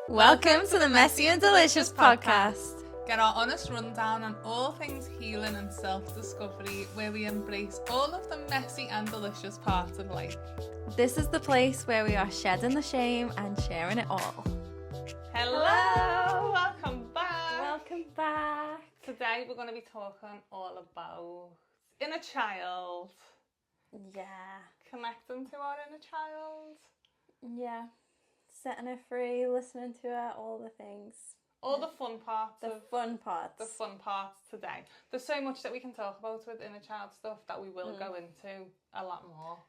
Welcome to the Messy and Delicious podcast. Get our honest rundown on all things healing and self-discovery, where we embrace all of the messy and delicious parts of life. This is the place where we are shedding the shame and sharing it all. Hello! Welcome back! Welcome back. Today we're going to be talking all about inner child. Yeah. Connecting to our inner child. Yeah. Setting her free, listening to her, all the things. All the fun parts. The fun parts today. There's so much that we can talk about with inner child stuff that we will go into a lot more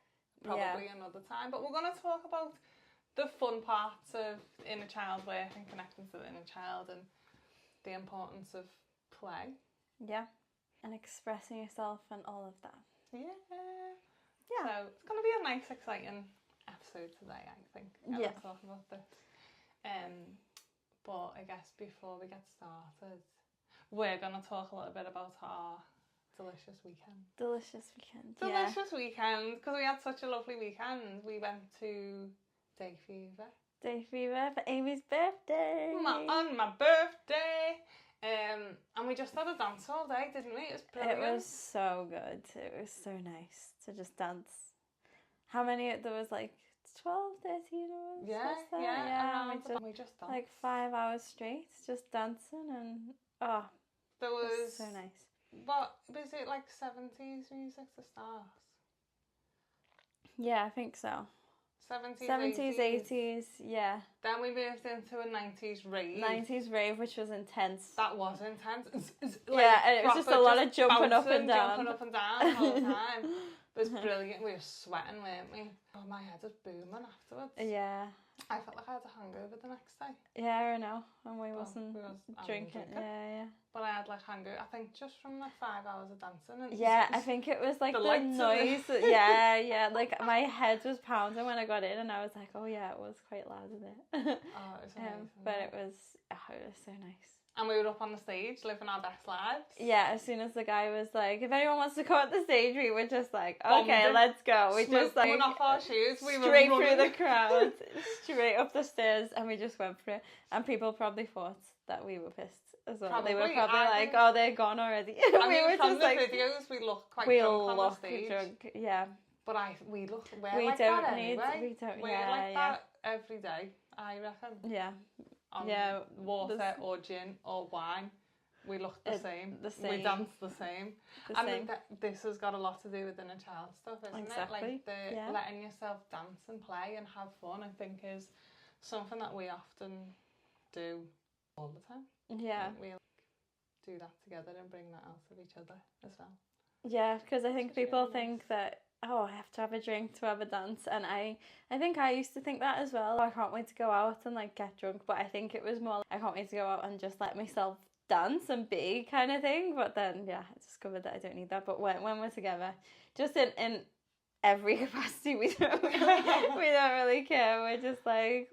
probably another time. But we're going to talk about the fun parts of inner child work and connecting to the inner child and the importance of play. Yeah. And expressing yourself and all of that. Yeah. Yeah. So it's going to be a nice, exciting episode today, I think. Yeah. Talking about this. But I guess before we get started, we're going to talk a little bit about our delicious weekend. Delicious weekend, because we had such a lovely weekend. We went to Day Fever For Amy's birthday. on my birthday. And we just had a dance all day, didn't we? It was brilliant. It was so good. It was so nice to just dance. How many? There was like 12, 13 of us. Yeah. And we just danced. Like 5 hours straight, just dancing, and there was so nice. What was it, like 70s music to start? Yeah, I think so. 70s, 80s, yeah. Then we moved into a 90s rave. 90s rave, which was intense. That was intense. Yeah, and it was just a lot of jumping up and down. Jumping up and down all the time. It was brilliant. We were sweating, weren't we? Oh, my head was booming afterwards. Yeah. I felt like I had a hangover the next day. Yeah, I know. And we wasn't drinking. Yeah. But I had like hangover, I think, just from like 5 hours of dancing. And I think it was like the noise. Yeah. Like my head was pounding when I got in, and I was like, oh yeah, it was quite loud, isn't it? It was amazing. But it was so nice. And we were up on the stage, living our best lives. Yeah, as soon as the guy was like, if anyone wants to come on the stage, we were just like, okay, let's go. We just like off our shoes. We were straight through the crowd, straight up the stairs, and we just went for it. And people probably thought that we were pissed as well. They were probably like, oh, they're gone already. I mean, from the videos, we look quite drunk on the stage. Drunk, yeah. But we're like that anyway. We're like that every day, I reckon. Yeah. Water or gin or wine, we look the same. We dance the same. This has got a lot to do with inner child stuff, isn't it? Like letting yourself dance and play and have fun, I think, is something that we often do all the time. Yeah. We do that together and bring that out of each other as well. Yeah, because I think people think that, oh, I have to have a drink to have a dance, and I think I used to think that as well. I can't wait to go out and like get drunk, but I think it was more like, I can't wait to go out and just let myself dance and be kind of thing. But then I discovered that I don't need that. But when we're together, just in every capacity, we don't really care. We're just like,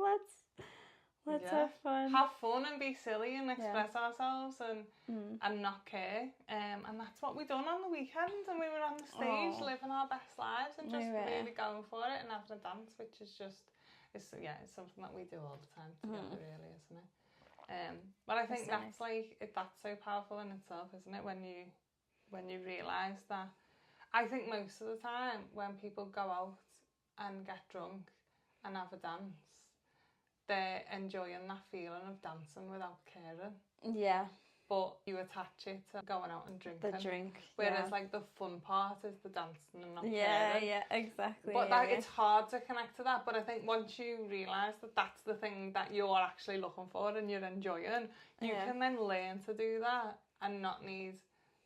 let's have fun. Have fun and be silly and express ourselves and not care. And that's what we done on the weekend. And we were on the stage living our best lives and just really going for it and having a dance, which is just, it's something that we do all the time together, really, isn't it? But I think that's so powerful in itself, isn't it? When you realise that. I think most of the time when people go out and get drunk and have a dance, they're enjoying that feeling of dancing without caring. Yeah. But you attach it to going out and drinking. The drink. Whereas like the fun part is the dancing and not caring. Yeah, exactly. But it's hard to connect to that. But I think once you realise that that's the thing that you're actually looking for and you're enjoying, you can then learn to do that and not need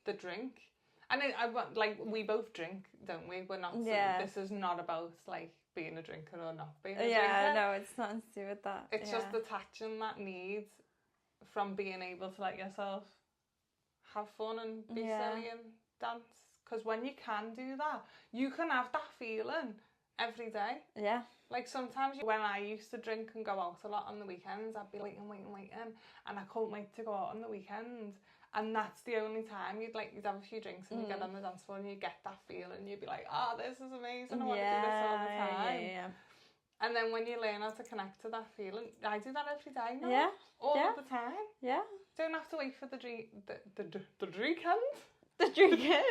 the drink. And we both drink, don't we? We're not. This is not about like being a drinker or not being a drinker. Yeah, no, it's nothing to do with that. It's just detaching that need from being able to let yourself have fun and be silly and dance. Because when you can do that, you can have that feeling every day. Yeah. Like sometimes when I used to drink and go out a lot on the weekends, I'd be waiting, and I couldn't wait to go out on the weekend. And that's the only time you'd have a few drinks and you get on the dance floor and you get that feeling. You'd be like, oh, this is amazing. I want to do this all the time. Yeah. And And then when you learn how to connect to that feeling, I do that every day now. Yeah. All of the time. Yeah. Don't have to wait for the weekend. The drinking.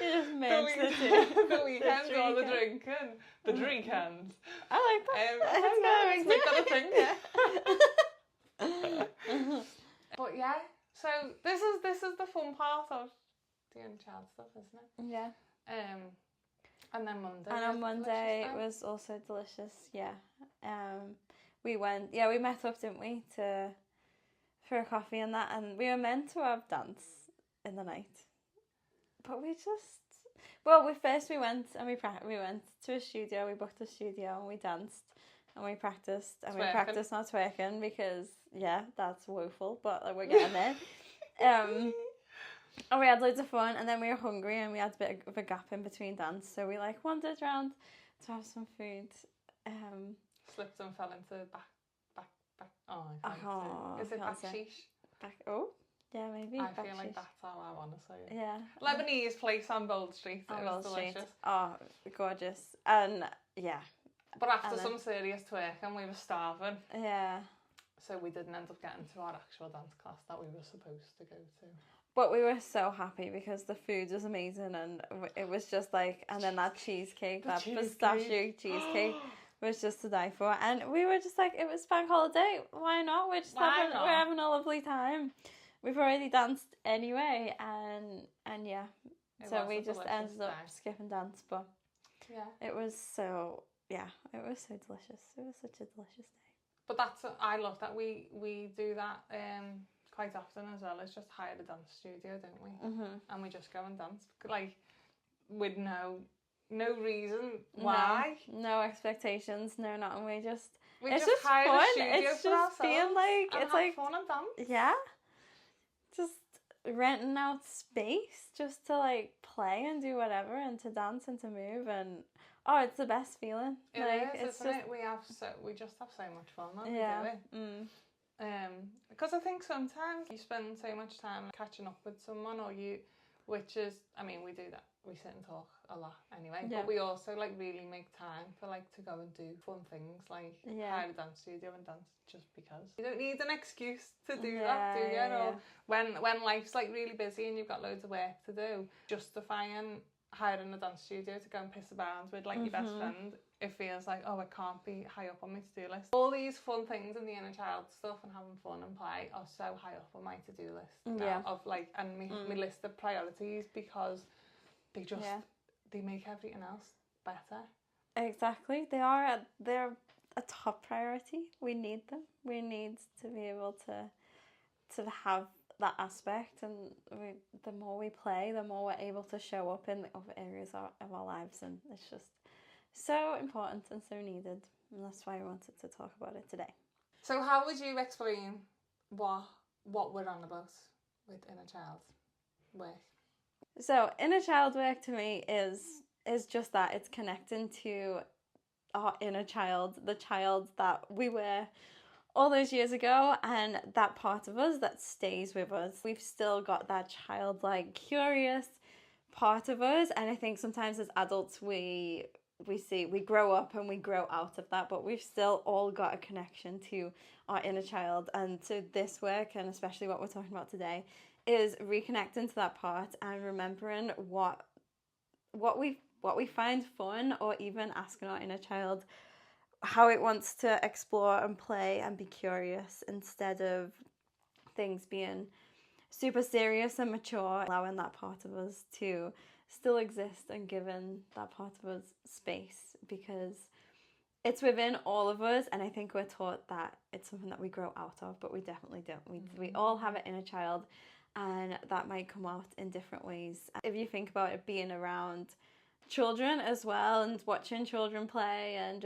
You just merged the two. The weekend or the drinking. The drinkend. I like that. Let's make that a thing. But yeah, so this is the fun part of doing child stuff, isn't it? Yeah. And then Monday. And on Monday it was also delicious. Yeah. We met up, didn't we, for a coffee and that, and we were meant to have dance in the night, but we went and we went to a studio. We booked a studio and we danced and we practiced and we practiced not twerking because that's woeful, but we're getting there. And we had loads of fun, and then we were hungry and we had a bit of a gap in between dance, so we wandered around to have some food. Slipped and fell into back. Oh, I can't say. Is it backsheesh? Yeah, maybe. I feel like that's how I want to say it. Yeah. Lebanese place on Bold Street. It was delicious. Oh, gorgeous. And yeah. But after some serious twerking, we were starving. Yeah. So we didn't end up getting to our actual dance class that we were supposed to go to. But we were so happy because the food was amazing, and it was just and then that cheesecake, that pistachio cheesecake was just to die for. And we were just it was bank holiday, why not? We're having a lovely time. We've already danced anyway, and yeah. So we just ended up skipping dance, but it was so delicious. It was such a delicious day. But I love that we do that quite often as well. It's just hire a dance studio, don't we? Mm-hmm. And we just go and dance with no reason why. No expectations, no nothing. We just it's just hire fun. A studio it's for just being and have fun and dance. Yeah. Just renting out space just to play and do whatever and to dance and to move, and it's the best feeling. Isn't it? We just have so much fun when we do it. Because I think sometimes you spend so much time catching up with someone, which is, we do that. We sit and talk a lot anyway, but we also really make time for to go and do fun things hire a dance studio and dance just because. You don't need an excuse to do that, do you? Or when life's really busy and you've got loads of work to do, justifying hiring a dance studio to go and piss about with your best friend, it feels it can't be high up on my to-do list. All these fun things in the inner child stuff and having fun and play are so high up on my to-do list now, of and my list of priorities, because they just they make everything else better. Exactly. They're a top priority. We need them. We need to be able to have that aspect, and the more we play, the more we're able to show up in the other areas of our lives, and it's just so important and so needed, and that's why I wanted to talk about it today. So how would you explain what we're on about with inner child work? So inner child work to me is just that. It's connecting to our inner child, the child that we were all those years ago, and that part of us that stays with us. We've still got that childlike, curious part of us, and I think sometimes as adults we grow up and we grow out of that, but we've still all got a connection to our inner child. And so this work, and especially what we're talking about today, is reconnecting to that part and remembering what we find fun, or even asking our inner child how it wants to explore and play and be curious, instead of things being super serious and mature, allowing that part of us to still exist and giving that part of us space, because it's within all of us, and I think we're taught that it's something that we grow out of, but we definitely don't. We all have an inner child, and that might come out in different ways. If you think about it, being around children as well, and watching children play and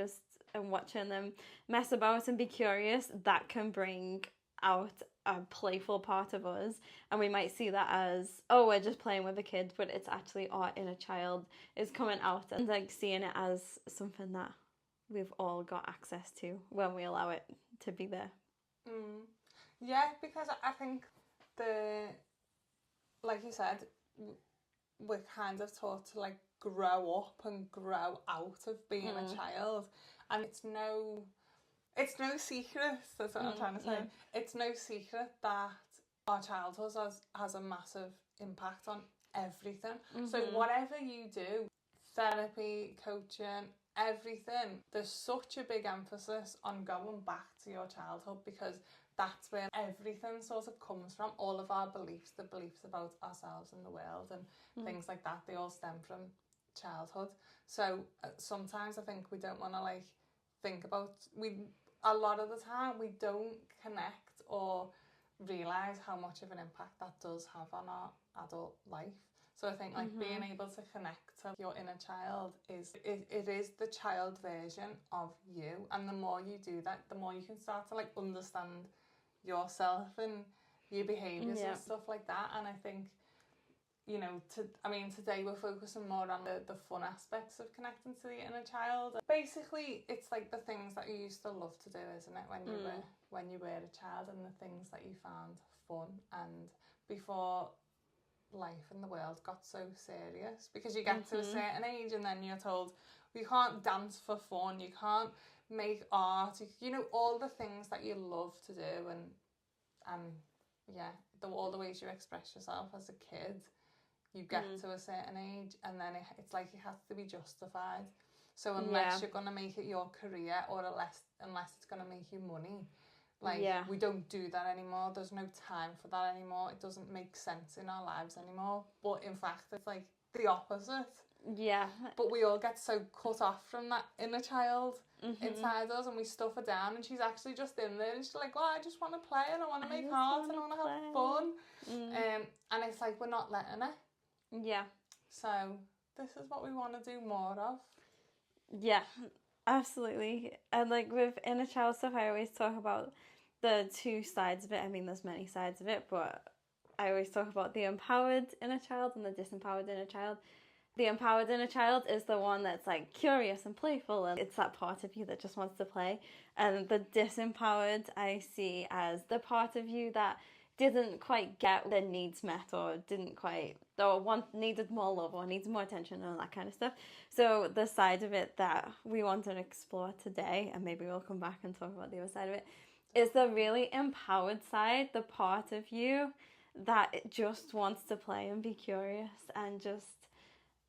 watching them mess about and be curious, that can bring out a playful part of us, and we might see that as, we're just playing with the kids, but it's actually our inner child is coming out, and seeing it as something that we've all got access to when we allow it to be there. Yeah, because I think like you said, we're kind of taught to grow up and grow out of being a child. And it's no secret, that's what I'm trying to say. It's no secret that our childhood has a massive impact on everything. So whatever you do, therapy, coaching, everything, there's such a big emphasis on going back to your childhood, because that's where everything sort of comes from. All of our beliefs, the beliefs about ourselves and the world and things like that, they all stem from childhood. So sometimes I think we don't want to like think about, a lot of the time we don't connect or realise how much of an impact that does have on our adult life. So I think like being able to connect to your inner child it is the child version of you, and the more you do that, the more you can start to like understand yourself and your behaviours and stuff like that. And I think, you know, today we're focusing more on the fun aspects of connecting to the inner child. Basically, it's like the things that you used to love to do, isn't it, when you were a child, and the things that you found fun, and before life in the world got so serious, because you get to a certain age and then you're told, well, you can't dance for fun, you can't make art, you know, all the things that you love to do, and yeah, all the ways you express yourself as a kid. You get to a certain age and then it's like it has to be justified. So unless you're going to make it your career, or unless it's going to make you money, like we don't do that anymore. There's no time for that anymore. It doesn't make sense in our lives anymore. But in fact, it's like the opposite. Yeah. But we all get so cut off from that inner child inside us, and we stuff her down, and she's actually just in there and she's like, well, I just want to play and I want to make art and I want to have fun. And it's like we're not letting her. Yeah. So this is what we want to do more of. Yeah, absolutely. And like with inner child stuff, I always talk about the two sides of it. I mean, there's many sides of it, but I always talk about the empowered inner child and the disempowered inner child. The empowered inner child is the one that's like curious and playful, and it's that part of you that just wants to play. And the disempowered I see as the part of you that didn't quite get their needs met, or needed more love, or needs more attention, and all that kind of stuff. So the side of it that we want to explore today, and maybe we'll come back and talk about the other side of it, is the really empowered side, the part of you that just wants to play and be curious and just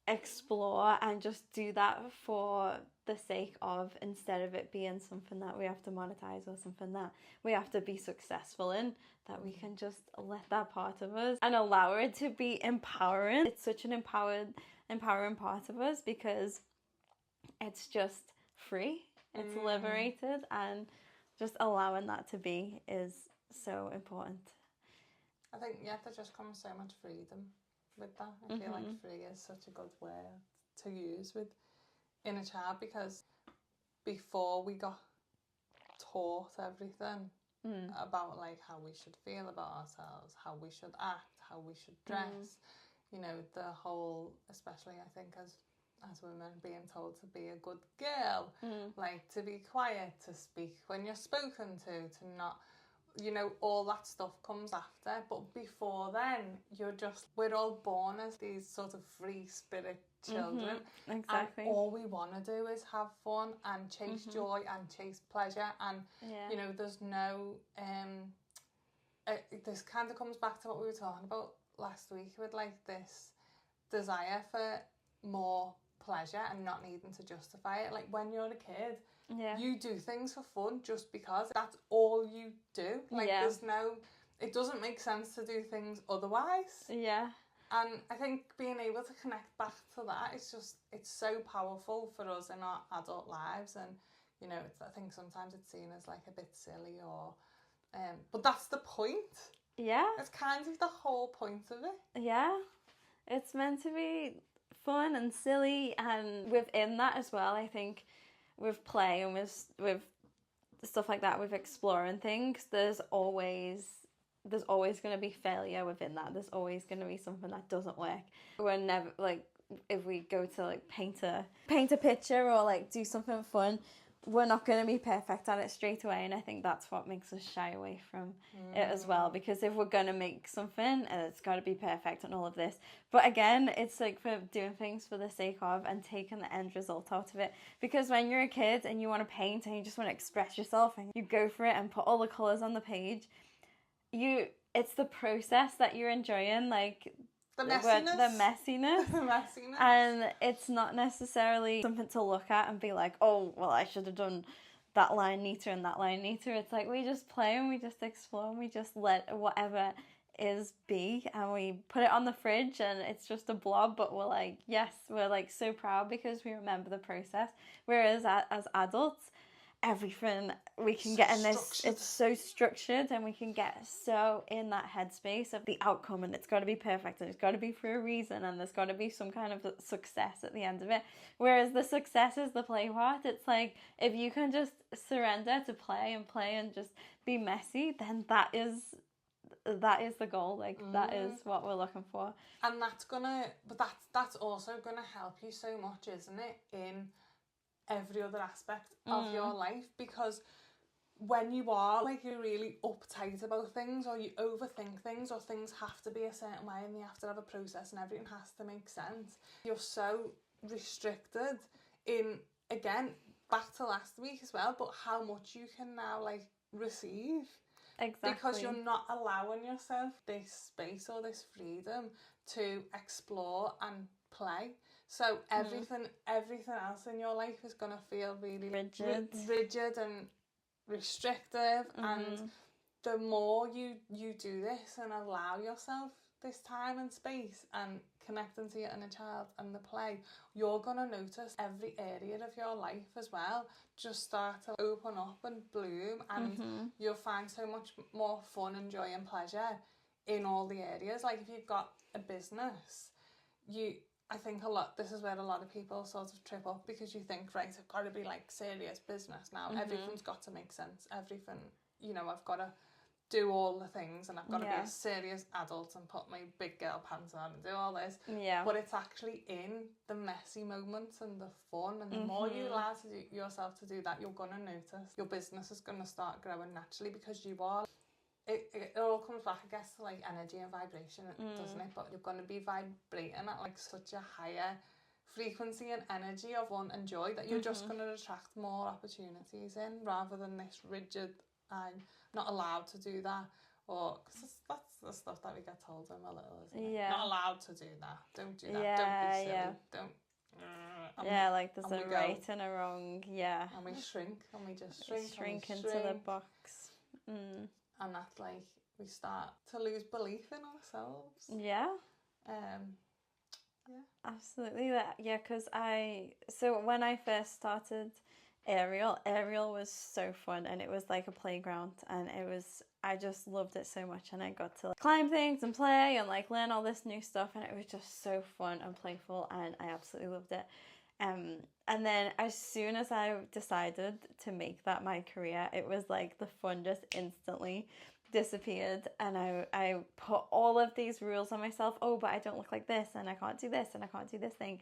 explore and just do that for the sake of, instead of it being something that we have to monetize or something that we have to be successful in, that we can just let that part of us and allow it to be empowering. It's such an empowering part of us, because it's just free, it's liberated, and just allowing that to be is so important. I think there just comes so much freedom with that. I feel like free is such a good word to use with inner child, because before we got taught everything about like how we should feel about ourselves, how we should act, how we should dress, you know, the whole, especially I think as women, being told to be a good girl, like to be quiet, to speak when you're spoken to not, you know, all that stuff comes after. But before then, we're all born as these sort of free spirit children. Exactly. And all we want to do is have fun and chase joy and chase pleasure. And, you know, there's no, this kind of comes back to what we were talking about last week, with like this desire for more pleasure and not needing to justify it. Like when you're a kid, you do things for fun just because that's all you do. Like there's no, it doesn't make sense to do things otherwise. Yeah. And I think being able to connect back to that, it's so powerful for us in our adult lives. And, you know, I think sometimes it's seen as like a bit silly, or but that's the point. Yeah. It's kind of the whole point of it. Yeah. It's meant to be fun and silly, and within that as well, I think with play and with stuff like that, with exploring things, there's always going to be failure within that. There's always going to be something that doesn't work. We're never, like, if we go to like paint a picture or like do something fun, we're not going to be perfect at it straight away, and I think that's what makes us shy away from it as well, because if we're going to make something, it's got to be perfect and all of this. But again, it's like for doing things for the sake of and taking the end result out of it, because when you're a kid and you want to paint and you just want to express yourself and you go for it and put all the colours on the page, it's the process that you're enjoying, like the messiness. And it's not necessarily something to look at and be like, oh, well, I should have done that line neater and that line neater. It's like we just play and we just explore and we just let whatever is be, and we put it on the fridge and it's just a blob, but we're like, yes, we're like so proud because we remember the process. Whereas as adults, everything we can get in this, it's so structured, and we can get so in that headspace of the outcome, and it's got to be perfect and it's got to be for a reason, and there's got to be some kind of success at the end of it. Whereas the success is the play part. It's like, if you can just surrender to play and just be messy, then that is the goal. Like that is what we're looking for, and that's also gonna help you so much, isn't it, in every other aspect of your life. Because when you are like, you're really uptight about things, or you overthink things, or things have to be a certain way and you have to have a process and everything has to make sense, you're so restricted in, again, back to last week as well, but how much you can now like receive. Exactly. Because you're not allowing yourself this space or this freedom to explore and play. So everything else in your life is going to feel really rigid and restrictive. And the more you do this and allow yourself this time and space and connecting to your inner child and the play, you're going to notice every area of your life as well just start to open up and bloom, and you'll find so much more fun and joy and pleasure in all the areas. Like if you've got a business, I think this is where a lot of people sort of trip up, because you think, right, I've got to be like serious business now. Everything's got to make sense. Everything, I've got to do all the things, and I've got to be a serious adult and put my big girl pants on and do all this. Yeah. But it's actually in the messy moments and the fun, and the more you allow yourself to do that, you're going to notice your business is going to start growing naturally, because you are. It all comes back, I guess, to like energy and vibration, doesn't it? But you're going to be vibrating at like such a higher frequency and energy of fun and joy that you're just going to attract more opportunities in, rather than this rigid, I'm not allowed to do that. Or, because that's the stuff that we get told when we're little, isn't it? Yeah. Not allowed to do that. Don't do that. Don't be silly. Don't. Like there's a right and a wrong. Yeah. And we shrink, and we just shrink into the box. And that's like, we start to lose belief in ourselves. Yeah. Absolutely. Because so when I first started Aerial was so fun, and it was like a playground, and I just loved it so much, and I got to like climb things and play and like learn all this new stuff, and it was just so fun and playful, and I absolutely loved it. And then as soon as I decided to make that my career, it was like the fun just instantly disappeared, and I put all of these rules on myself. Oh, but I don't look like this, and I can't do this, and I can't do this thing,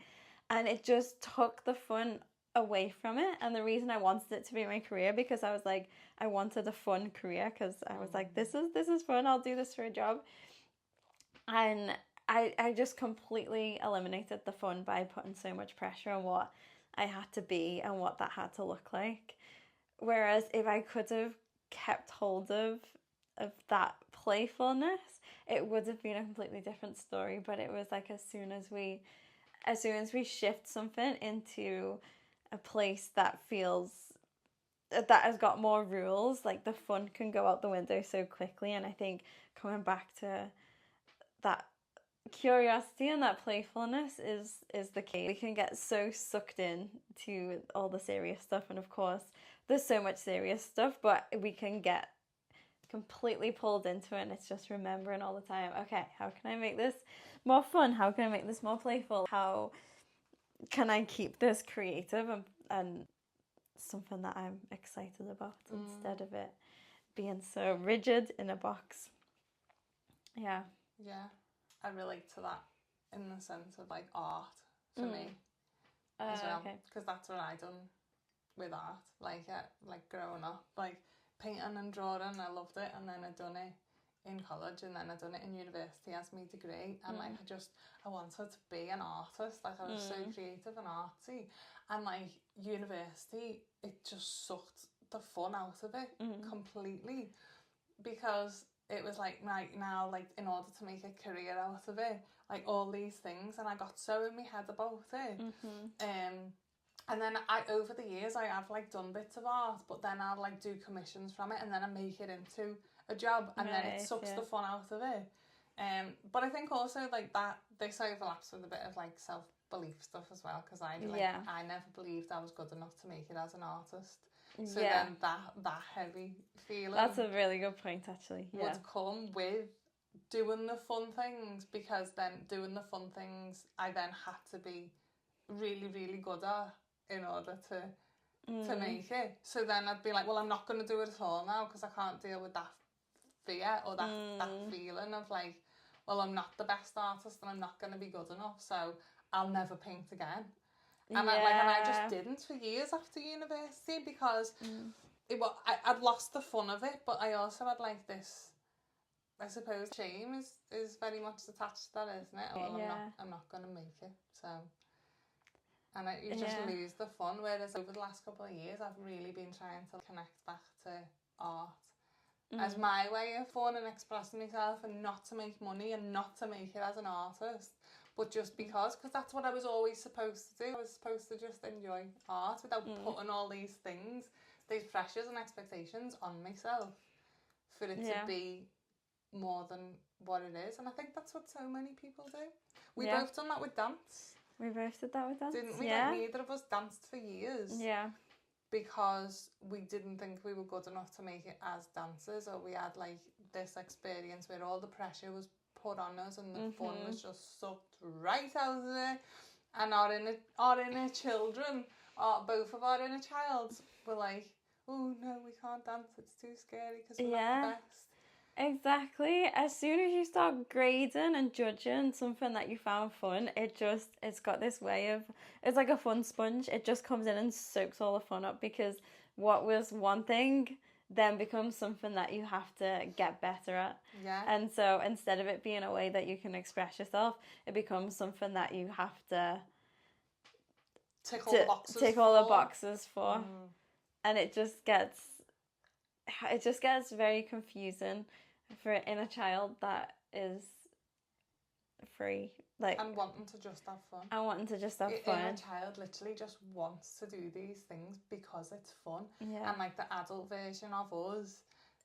and it just took the fun away from it. And the reason I wanted it to be my career, because I was like, I wanted a fun career, because I was like, this is fun, I'll do this for a job. And I just completely eliminated the fun by putting so much pressure on what I had to be and what that had to look like. Whereas if I could have kept hold of that playfulness, it would have been a completely different story. But it was like, as soon as we shift something into a place that has got more rules, like the fun can go out the window so quickly. And I think coming back to that curiosity and that playfulness is the key. We can get so sucked in to all the serious stuff, and of course there's so much serious stuff, but we can get completely pulled into it, and it's just remembering all the time, okay, how can I make this more fun? How can I make this more playful? How can I keep this creative and something that I'm excited about, instead of it being so rigid in a box? Yeah, I relate to that in the sense of like art for me as well, because that's what I done with art, like growing up, like painting and drawing, I loved it, and then I'd done it in college, and then I'd done it in university as my degree, and like I wanted to be an artist, like I was so creative and artsy, and like university, it just sucked the fun out of it completely, because it was like, right now, like in order to make a career out of it, like all these things, and I got so in my head about it. And then over the years I have like done bits of art, but then I'll like do commissions from it, and then I make it into a job, and then it sucks the fun out of it. But I think also like that this overlaps with a bit of like self-belief stuff as well, because I never believed I was good enough to make it as an artist. So then that heavy feeling, that's a really good point actually, would come with doing the fun things, because then doing the fun things I then had to be really, really good at in order to make it. So then I'd be like, well, I'm not going to do it at all now, because I can't deal with that fear or that feeling of like, well, I'm not the best artist and I'm not going to be good enough, so I'll never paint again. And I just didn't for years after university, because I'd lost the fun of it, but I also had like this, I suppose, shame is very much attached to that, isn't it? Well, I'm not going to make it, so... And you just lose the fun, whereas over the last couple of years I've really been trying to connect back to art as my way of fun and expressing myself, and not to make money and not to make it as an artist, but just because that's what I was always supposed to do. I was supposed to just enjoy art without putting all these things, these pressures and expectations on myself for it to be more than what it is. And I think that's what so many people do. We both done that with dance. We both did that with dance. Didn't we? Like, neither of us danced for years. Yeah. Because we didn't think we were good enough to make it as dancers, or we had like this experience where all the pressure was put on us and the fun was just sucked right out of it. And our inner children, both of our inner childs were like, oh no, we can't dance, it's too scary because we're not the best. Exactly. As soon as you start grading and judging something that you found fun, it's got this way of, it's like a fun sponge. It just comes in and soaks all the fun up, because what was one thing then becomes something that you have to get better at. Yeah. And so instead of it being a way that you can express yourself, it becomes something that you have to tick all the boxes for. And it just gets very confusing for an inner child that is free, like, and wanting to just have fun. Your inner child literally just wants to do these things because it's fun. Yeah. And like the adult version of us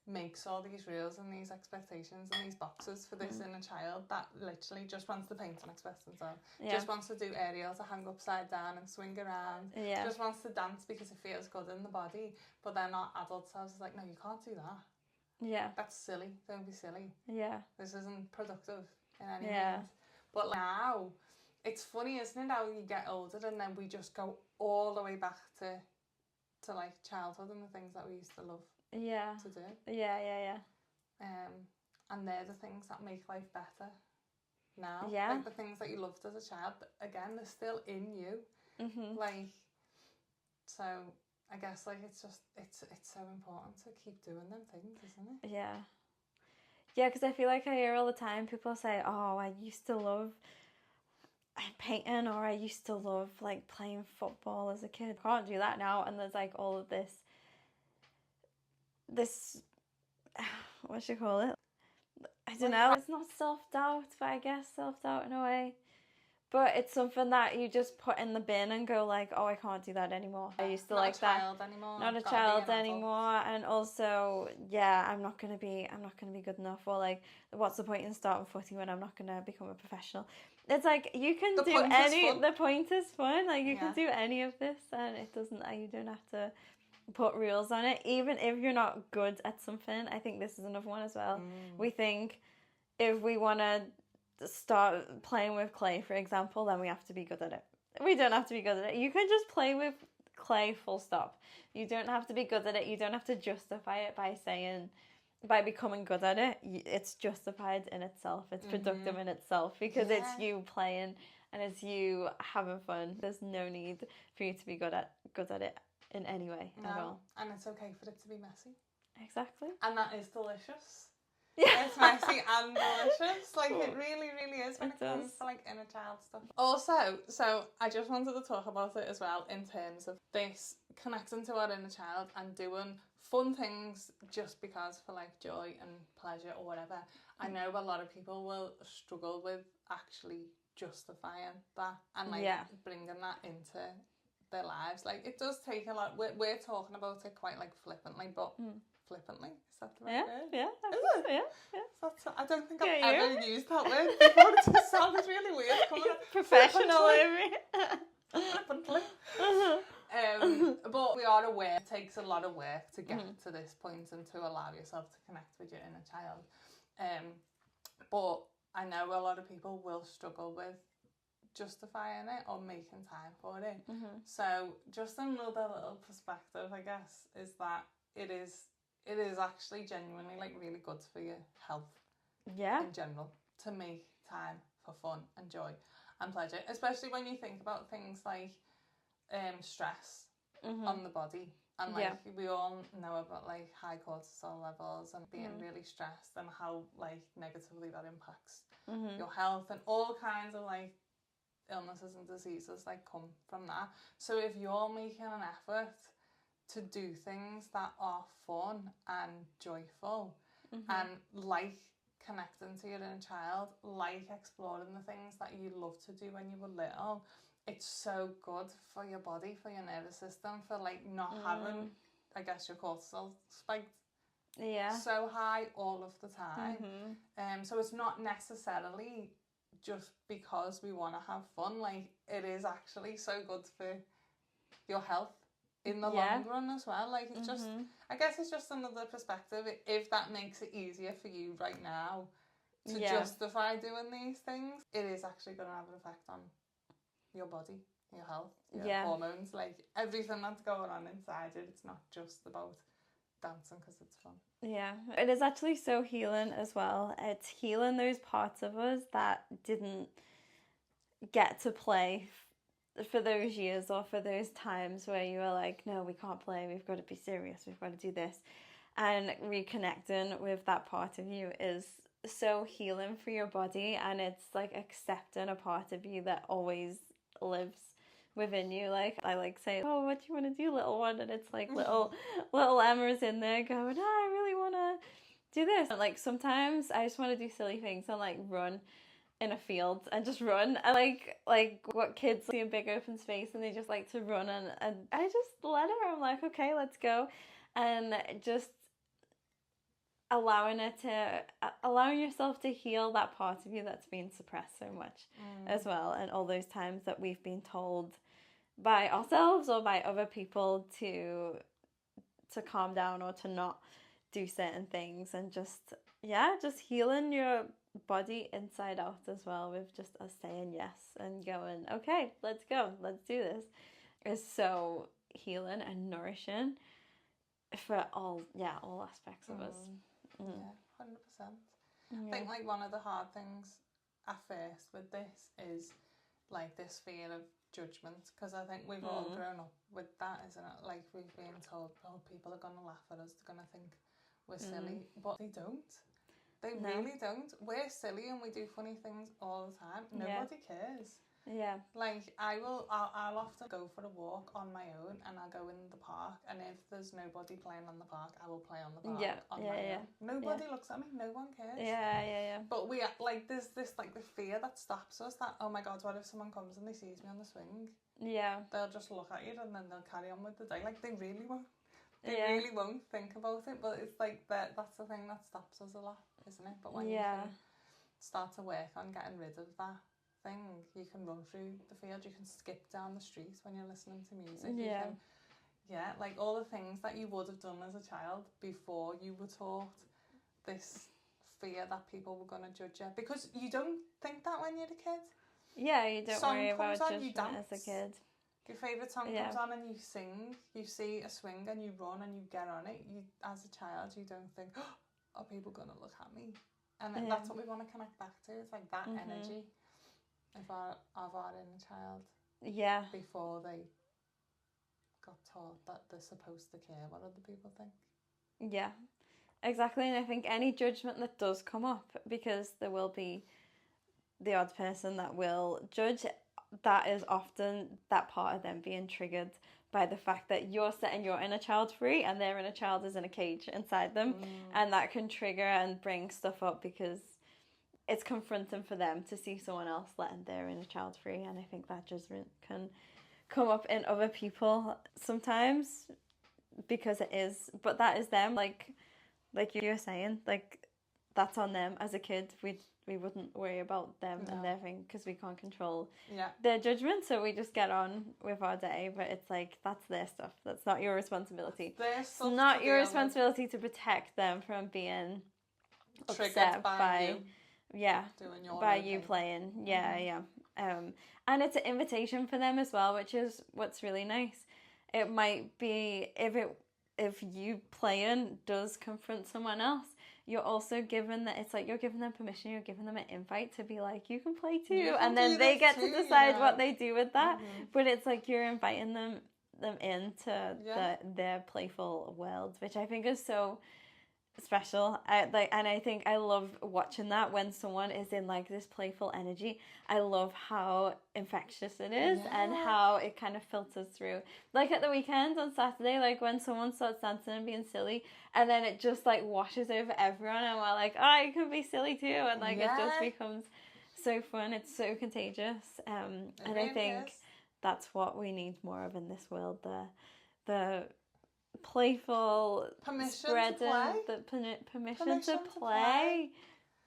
makes all these rules and these expectations and these boxes for this inner child that literally just wants to paint and express themselves. Just wants to do aerials or hang upside down and swing around. Just wants to dance because it feels good in the body. But then our adult selves is like, no, you can't do that. Yeah. That's silly. Don't be silly. Yeah. This isn't productive in any means. But like, now, it's funny, isn't it, how you get older and then we just go all the way back to like childhood and the things that we used to love to do. Yeah. And they're the things that make life better now. Yeah. Like the things that you loved as a child, again, they're still in you. Like, so I guess like it's so important to keep doing them things, isn't it? Yeah. Yeah, because I feel like I hear all the time people say, oh, I used to love painting, or I used to love like playing football as a kid. I can't do that now. And there's like all of this what should you call it? I don't know. It's not self-doubt, but I guess self-doubt in a way. But it's something that you just put in the bin and go like, oh, I can't do that anymore. I used to like that. Not a child anymore. And also, I'm not gonna be good enough. Or like, what's the point in starting footy when I'm not gonna become a professional? It's like you can do any. The point is fun. Like you can do any of this, and it doesn't. You don't have to put rules on it. Even if you're not good at something, I think this is another one as well. We think if we want to start playing with clay, for example, then we have to be good at it. We don't have to be good at it. You can just play with clay, full stop. You don't have to be good at it. You don't have to justify it by becoming good at it. It's justified in itself. It's productive in itself, because it's you playing and it's you having fun. There's no need for you to be good at it in any way at all. And it's okay for it to be messy. Exactly. And that is delicious. Yeah. It's messy and delicious. Like, it really, really is when it comes to, like, inner child stuff. Also, so I just wanted to talk about it as well in terms of this connecting to our inner child and doing fun things just because for, like, joy and pleasure or whatever. I know a lot of people will struggle with actually justifying that and, like, bringing that into their lives. Like, it does take a lot. We're talking about it quite, like, flippantly, but... Flippantly? Is that the right word? Yeah. Is it? Yeah. I don't think I've ever used that word before. It just sounded really weird. Professional, Amy. Flippantly. But we are aware it takes a lot of work to get to this point and to allow yourself to connect with your inner child. But I know a lot of people will struggle with justifying it or making time for it. So just another little perspective, I guess, is that it is actually genuinely, like, really good for your health in general to make time for fun and joy and pleasure, especially when you think about things like stress on the body. And, like, we all know about, like, high cortisol levels and being really stressed and how, like, negatively that impacts your health, and all kinds of, like, illnesses and diseases, like, come from that. So if you're making an effort to do things that are fun and joyful and, like, connecting to your inner child, like exploring the things that you loved to do when you were little, it's so good for your body, for your nervous system, for, like, not having, I guess, your cortisol spiked so high all of the time. So it's not necessarily just because we want to have fun. Like, it is actually so good for your health in the long run as well. Like, it's just, I guess it's just another perspective. If that makes it easier for you right now to justify doing these things, it is actually going to have an effect on your body, your health, your hormones, like, everything that's going on inside it. It's not just about dancing because it's fun. Yeah, it is actually so healing as well. It's healing those parts of us that didn't get to play for those years or for those times where you were like, no, we can't play, we've got to be serious, we've got to do this. And reconnecting with that part of you is so healing for your body, and it's like accepting a part of you that always lives within you. Like, I like say, oh, what do you want to do, little one? And it's like little Emma's in there going, oh, I really want to do this. And, like, sometimes I just want to do silly things and, like, run in a field and just run. I like what kids see in big open space and they just like to run, and I just let her. I'm like, okay, let's go. And just allowing yourself to heal that part of you that's been suppressed so much as well, and all those times that we've been told by ourselves or by other people to calm down or to not do certain things, and just healing your body inside out as well with just us saying yes and going, okay, let's go, let's do this, is so healing and nourishing for all aspects of us. Yeah, 100%. I think, like, one of the hard things at first with this is, like, this fear of judgment, because I think we've all grown up with that, isn't it? Like, we've been told, oh, people are going to laugh at us, they're going to think we're silly, but they don't. They really don't. We're silly and we do funny things all the time. Nobody cares. Yeah. Like, I'll often go for a walk on my own, and I'll go in the park, and if there's nobody playing on the park, I will play on the park on my own. Nobody looks at me. No one cares. Yeah. But we, like, there's this, like, the fear that stops us, that, oh my God, what if someone comes and they sees me on the swing? Yeah. They'll just look at you and then they'll carry on with the day. Like, they really won't. They really won't think about it, but it's like that's the thing that stops us a lot, isn't it? But when you can start to work on getting rid of that thing, you can run through the field, you can skip down the street when you're listening to music. Like, all the things that you would have done as a child before you were taught this fear that people were going to judge you, because you don't think that when you're a kid. Yeah, you don't worry about judgment as a kid. Your favourite song comes on and you sing, you see a swing and you run and you get on it. You, as a child, you don't think, oh, are people going to look at me? And that's what we want to connect back to. It's like that energy of our inner child. Yeah. Before they got taught that they're supposed to care what other people think. Yeah, exactly. And I think any judgment that does come up, because there will be the odd person that will judge, that is often that part of them being triggered by the fact that you're setting your inner child free and their inner child is in a cage inside them. And that can trigger and bring stuff up because it's confronting for them to see someone else letting their inner child free. And I think that judgment can come up in other people sometimes because it is, but that is them, like you were saying, like that's on them. As a kid, we wouldn't worry about them and their thing because we can't control their judgment, so we just get on with our day. But it's like, that's their stuff. That's not your responsibility. It's not your responsibility to protect them from being upset by you playing. And it's an invitation for them as well, which is what's really nice. It might be if you playing does confront someone else, you're also given that, it's like you're giving them permission, you're giving them an invite to be like, you can play too, and then they get to decide what they do with that. But it's like you're inviting them into their playful world, which I think is so special. And I think I love watching that when someone is in like this playful energy. I love how infectious it is and how it kind of filters through. Like at the weekend on Saturday, like when someone starts dancing and being silly, and then it just like washes over everyone, and we're like, oh, you can be silly too, and like it just becomes so fun. It's so contagious. And I think that's what we need more of in this world. The playful spreading, permission to play.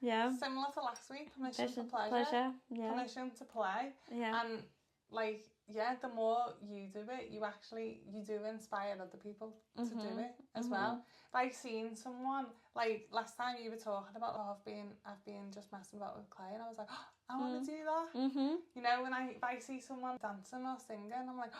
Yeah. Similar to last week, permission for pleasure. Yeah. Permission to play. Yeah. And like, the more you do it, you do inspire other people to do it as well. Like seeing someone, like last time you were talking about, I've been just messing about with clay, and I was like, I want to do that. You know, when if I see someone dancing or singing, I'm like,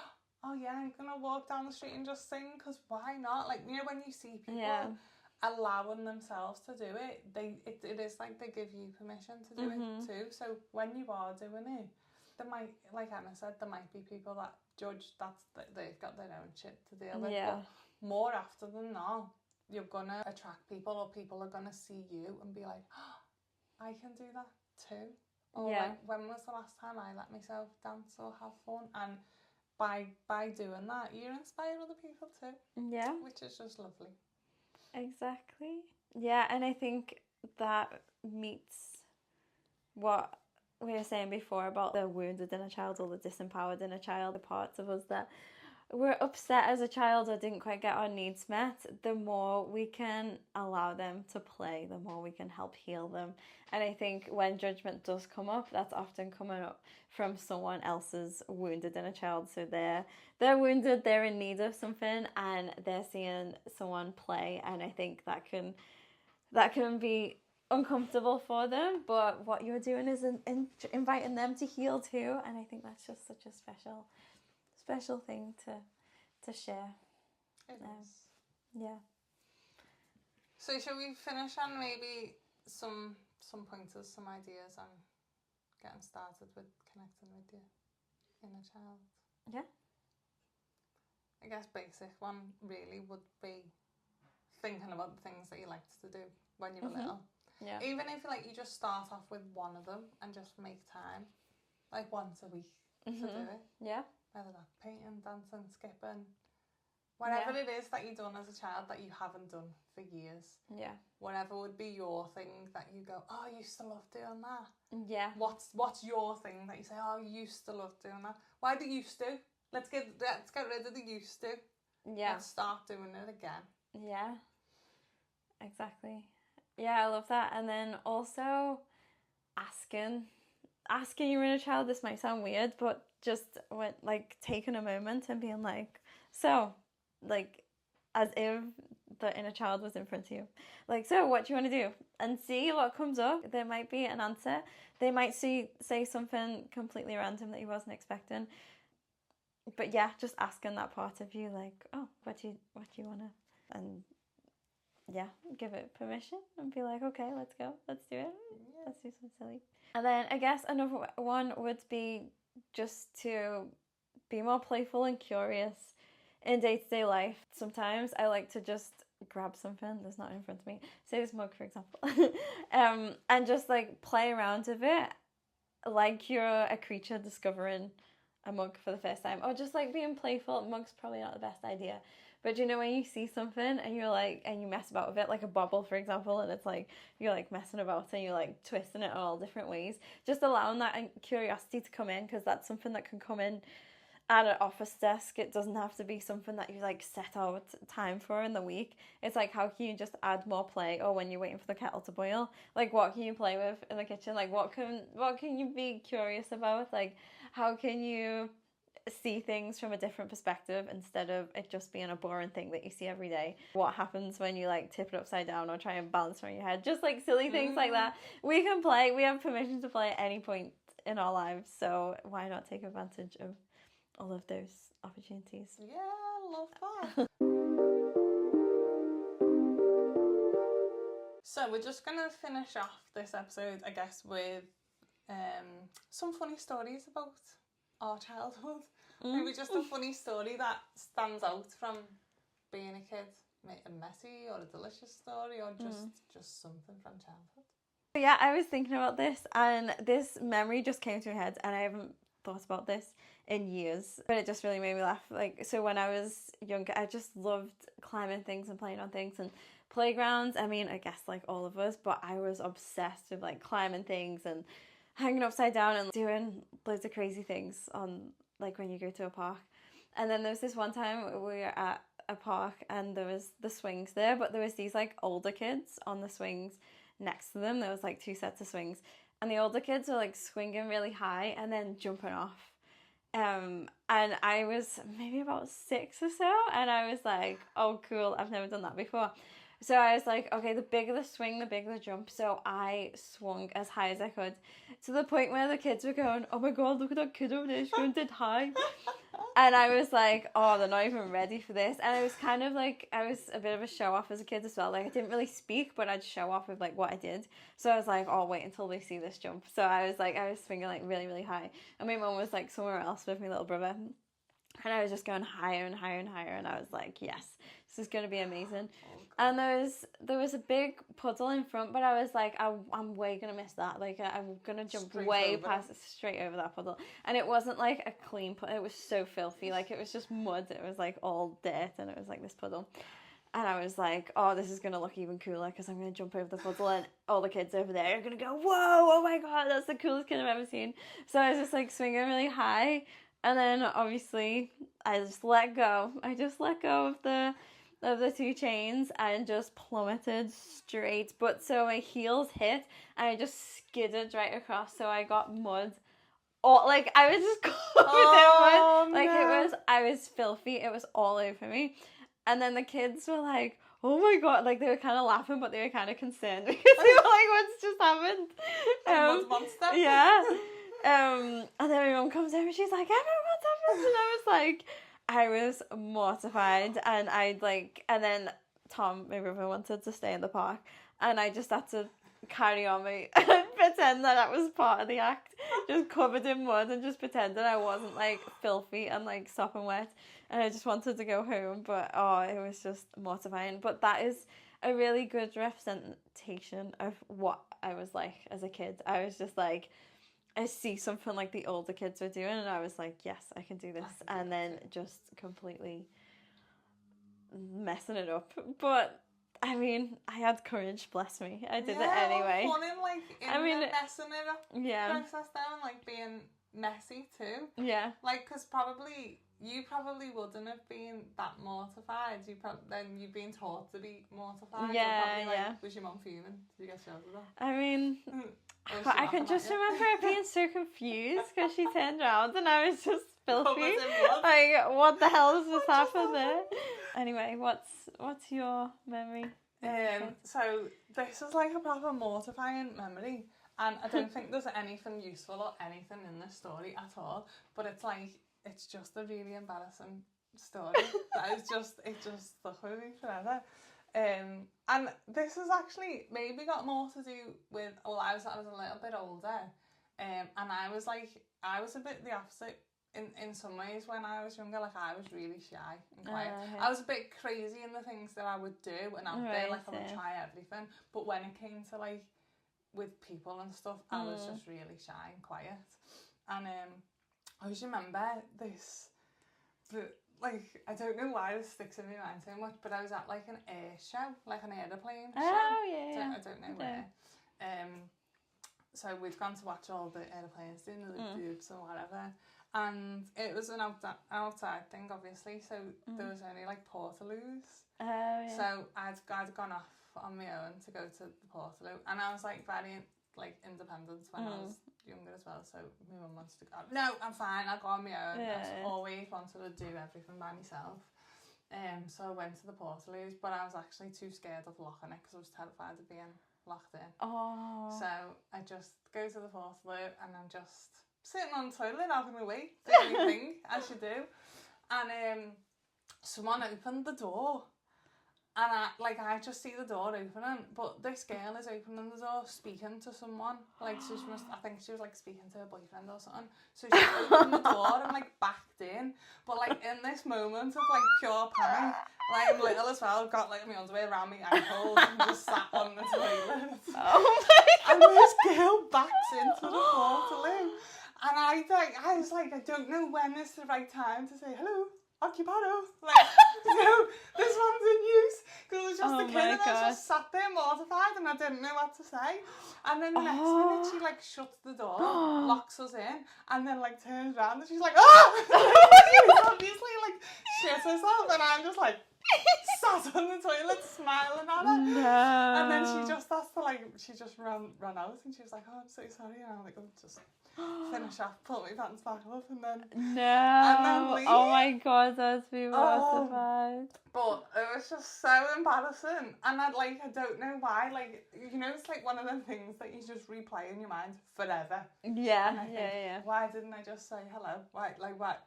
oh yeah, I'm gonna walk down the street and just sing, because why not? Like, you know, when you see people allowing themselves to do it, it is like they give you permission to do it too. So when you are doing it, there might, like Emma said, there might be people that judge they've got their own shit to deal with. But more often than not, you're gonna attract people, or people are gonna see you and be like, oh, I can do that too. Or like, when was the last time I let myself dance or have fun? And by doing that, you inspire other people too. Yeah. Which is just lovely. Exactly. Yeah, and I think that meets what we were saying before about the wounded inner child or the disempowered inner child, the parts of us that were upset as a child or didn't quite get our needs met. The more we can allow them to play, the more we can help heal them. And I think when judgment does come up, that's often coming up from someone else's wounded inner child. So they're wounded, they're in need of something, and they're seeing someone play, and I think that can be uncomfortable for them, but what you're doing is inviting them to heal too, and I think that's just such a special thing to share. It is. Yeah. So shall we finish on maybe some pointers, some ideas on getting started with connecting with your inner child? Yeah. I guess basic one really would be thinking about the things that you liked to do when you were little. Yeah. Even if you just start off with one of them and just make time, like once a week to do it. Yeah. Whether that's painting, dancing, skipping, whatever it is that you've done as a child that you haven't done for years. Yeah. Whatever would be your thing that you go, oh, I used to love doing that. Yeah. What's your thing that you say, oh, I used to love doing that? Why do you used to? Let's get rid of the used to. Yeah. Let's start doing it again. Yeah. Exactly. Yeah, I love that. And then also asking your inner child, this might sound weird, but just taking a moment and being like, so, like, as if the inner child was in front of you. Like, so what do you want to do? And see what comes up. There might be an answer. They might say something completely random that you wasn't expecting. But yeah, just asking that part of you, like, oh, what do you want to, and yeah, give it permission and be like, okay, let's go, let's do it, let's do something silly. And then I guess another one would be just to be more playful and curious in day-to-day life, sometimes I like to just grab something that's not in front of me, say this mug for example, and just like play around with it like you're a creature discovering a mug for the first time, or just like being playful. Mug's probably not the best idea, but you know when you see something and you're like, and you mess about with it, like a bobble for example, and it's like you're like messing about and you're like twisting it all different ways, just allowing that curiosity to come in, because that's something that can come in at an office desk. It doesn't have to be something that you like set out time for in the week. It's like, how can you just add more play? Or when you're waiting for the kettle to boil, like what can you play with in the kitchen? Like what can you be curious about? Like how can you see things from a different perspective instead of it just being a boring thing that you see every day? What happens when you like tip it upside down or try and balance on your head? Just like silly things like that. We can play. We have permission to play at any point in our lives, so why not take advantage of all of those opportunities? Yeah, love that. So we're just going to finish off this episode, I guess, with some funny stories about our childhood. Maybe just a funny story that stands out from being a kid. A messy or a delicious story, or just something from childhood. Yeah, I was thinking about this, and this memory just came to my head, and I haven't thought about this in years, but it just really made me laugh. Like, so when I was younger, I just loved climbing things and playing on things and playgrounds. I mean, I guess like all of us, but I was obsessed with like climbing things and hanging upside down and doing loads of crazy things on like when you go to a park. And then there was this one time we were at a park and there was the swings there, but there was these like older kids on the swings next to them. There was like 2 sets of swings, and the older kids were like swinging really high and then jumping off. And I was maybe about 6 or so, and I was like, oh cool, I've never done that before. So I was like, okay, the bigger the swing, the bigger the jump. So I swung as high as I could, to the point where the kids were going, oh my god, look at that kid over there, she's going dead high. And I was like, oh, they're not even ready for this. And I was kind of like, I was a bit of a show off as a kid as well. Like I didn't really speak, but I'd show off with like what I did. So I was like, oh, wait until they see this jump. So I was swinging like really, really high. And my mum was like somewhere else with my little brother. And I was just going higher and higher and higher. And I was like, yes, this is going to be amazing. And there was a big puddle in front, but I was like, I'm way going to miss that. Like, I'm going to jump straight over that puddle. And it wasn't like a clean puddle. It was so filthy. Like, it was just mud. It was like all dirt, and it was like this puddle. And I was like, oh, this is going to look even cooler because I'm going to jump over the puddle and all the kids over there are going to go, whoa, oh my God, that's the coolest kid I've ever seen. So I was just like swinging really high. And then obviously I just let go. I just let go of the 2 chains and just plummeted straight. But so my heels hit and I just skidded right across. So I got mud. Like I was just covered in mud. Like I was filthy. It was all over me. And then the kids were like, oh my God. Like they were kind of laughing, but they were kind of concerned because they were like, what's just happened? Mud monster. Yeah. And then my mum comes over and she's like, Emma, what's happened? And I was mortified, and and then Tom, my brother, wanted to stay in the park, and I just had to carry on and pretend that was part of the act, just covered in mud and just pretend that I wasn't like filthy and like sopping wet, and I just wanted to go home, but it was just mortifying. But that is a really good representation of what I was like as a kid. I was just like, I see something like the older kids were doing, and I was like, yes, I can do this. And then just completely messing it up. But, I mean, I had courage, bless me. I did it anyway. Fun in, messing it up process there, and, like, being messy, too. Yeah. Like, because you probably wouldn't have been that mortified. Then you've been taught to be mortified. Yeah, Was your mum fuming? Did you get shouted at? I mean, I can just remember her being so confused because she turned around and I was just filthy. Like, what the hell has just happened there? Anyway, what's your memory? So this is like a proper mortifying memory, and I don't think there's anything useful or anything in this story at all. But it's just a really embarrassing story. It just stuck with me forever. And this has actually maybe got more to do with, I was a little bit older, and I was a bit the opposite in some ways when I was younger, like I was really shy and quiet. I was a bit crazy in the things that I would do and out there, like I would try everything. But when it came to like with people and stuff, I was just really shy and quiet. And I always remember this, like I don't know why this sticks in my mind so much, but I was at like an air show, like an aeroplane show. I don't know where. So we'd gone to watch all the aeroplanes doing the boobs and whatever. And it was an outside thing, obviously, so there was only like portaloos. So I'd gone off on my own to go to the portaloo, and I was like very like independent when I was younger as well. So my mum wants to go. No, I'm fine. I'll go on my own. I always wanted to do everything by myself. So I went to the portaloos, but I was actually too scared of locking it because I was terrified of being locked in. So I just go to the portaloo and I'm just sitting on the toilet having a wee, doing my thing as you do, and someone opened the door, and I just see the door opening, but this girl is opening the door speaking to someone, like so I think she was like speaking to her boyfriend or something, so she opened the door and like backed in, but like in this moment of like pure panic, like I'm little as well, got like my underwear around my ankles and just sat on the toilet. Oh my God. And this girl backs into the portaloo. And I was like, I don't know when is the right time to say, hello, occupado. Like, this one's in use. Because it was just a kid and I was just sat there mortified and I didn't know what to say. And then the next minute she like shuts the door, locks us in, and then like turns around and she's like, she's obviously like shit herself. And I'm just like, sat on the toilet smiling at her. No. And then she just has to like, she just ran out and she was like, oh, I'm so sorry. And I'm like, oh, just finish off, pull my pants back up and then leave. Oh my God, that's me mortified. But it was just so embarrassing, and I don't know why, like, you know, it's like one of them things that you just replay in your mind forever. Yeah. Why didn't I just say hello? Why?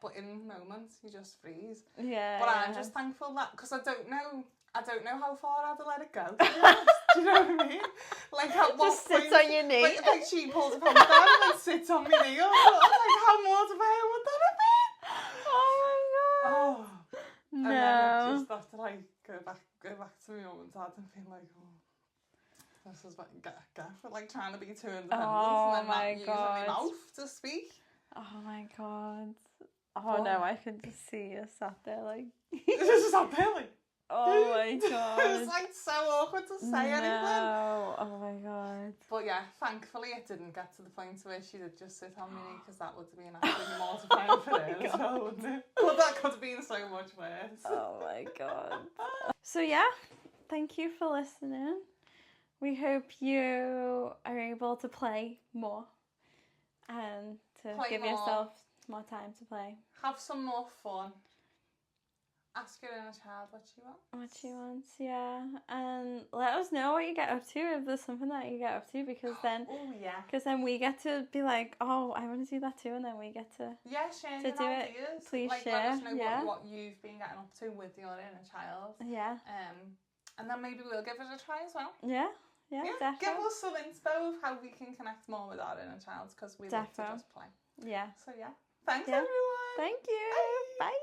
But in moments you just freeze. Yeah. But I'm just thankful that, because I don't know how far I'd let it go, to be honest. Do you know what I mean? Like at what just sits on your knee. Like she pulls a pants down and then sits on my knee. Or like how mortifying would that have been? Oh my God. Oh. No. And then I just have to like go back to my mum and dad and feel like, this is what you get for like trying to be too independent and then not using my mouth to speak. Oh my God. Oh no, I could just see you sat there like. Just sat there like. Oh my God. It was like so awkward to say anything. Oh my God. But yeah, thankfully it didn't get to the point where she did just sit on me because that would have been absolutely mortifying for her as well, wouldn't it? But that could have been so much worse. Oh my God. So yeah, thank you for listening. We hope you are able to play more and to give yourself more time to play. Have some more fun. Ask your inner child what she wants. What she wants, yeah. And let us know what you get up to if there's something that you get up to, because then we get to be like, oh, I want to do that too, and then we get to share to your do ideas. Please Let share. us know what you've been getting up to with your inner child. Yeah. And then maybe we'll give it a try as well. Yeah, definitely. Give us some inspo of how we can connect more with our inner child, because we love to just play. Yeah. So thanks everyone. Thank you. Bye.